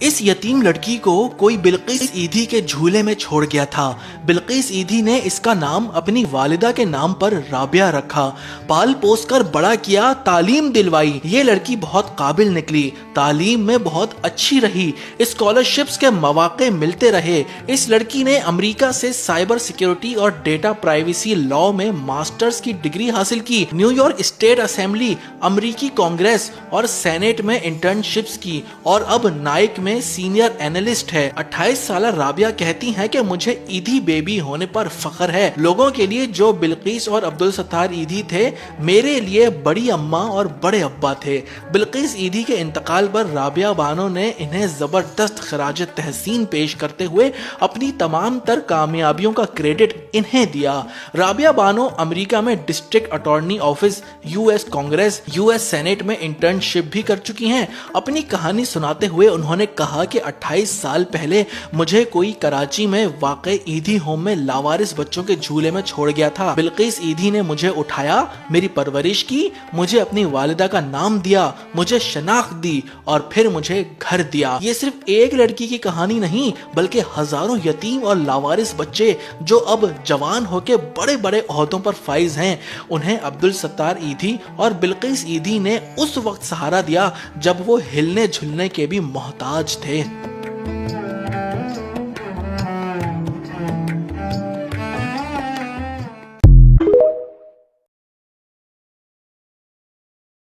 इस यतीम लड़की को कोई बिल्किस ईदी के झूले में छोड़ गया था। बिल्किस ईदी ने इसका नाम अपनी वालिदा के नाम पर राबिया रखा। पाल पोस कर बड़ा किया, तालीम दिलवाई। ये लड़की बहुत काबिल निकली, तालीम में बहुत अच्छी रही, स्कॉलरशिप्स के मौके मिलते रहे। इस लड़की ने अमेरिका से साइबर सिक्योरिटी और डेटा प्राइवेसी लॉ में मास्टर्स की डिग्री हासिल की। न्यूयॉर्क स्टेट असेंबली, अमेरिकी कांग्रेस और सेनेट में इंटर्नशिप्स की और अब नाइक में सीनियर एनालिस्ट है। 28 साल राबिया कहती हैं कि मुझे ईदी बेबी होने पर फख्र है। लोगों के लिए जो बिल्किस और अब्दुल सत्तार ईदी थे, मेरे लिए बड़ी अम्मा और बड़े अब्बा थे। बिल्किस ईदी के इंतकाल पर राबिया बानो ने इन्हें जबरदस्त खराज तहसीन पेश करते हुए अपनी तमाम तर कामयाबियों का क्रेडिट इन्हें दिया। राबिया बानो अमेरिका में district attorney office, US Congress, US senate में इंटर्नशिप भी कर चुकी हैं। अपनी कहानी सुनाते हुए उन्होंने कहा कि 28 साल पहले मुझे कोई कराची में वाक़ई ईदी होम में लावारिस बच्चों के झूले में छोड़ गया था। बिल्किस ईदी ने मुझे उठाया, मेरी परवरिश की, मुझे अपनी वालिदा का नाम दिया, मुझे शनाख्त दी और फिर मुझे घर दिया। ये सिर्फ एक लड़की की कहानी नहीं, बल्कि हजारों यतीम और लावारिस बच्चे जो अब जवान होकर बड़े बड़े ओहदों पर फाइज हैं, उन्हें अब्दुल सत्तार ईदी और बिल्किस ईदी ने उस वक्त सहारा दिया जब वो हिलने झुलने के भी मोहताज थे।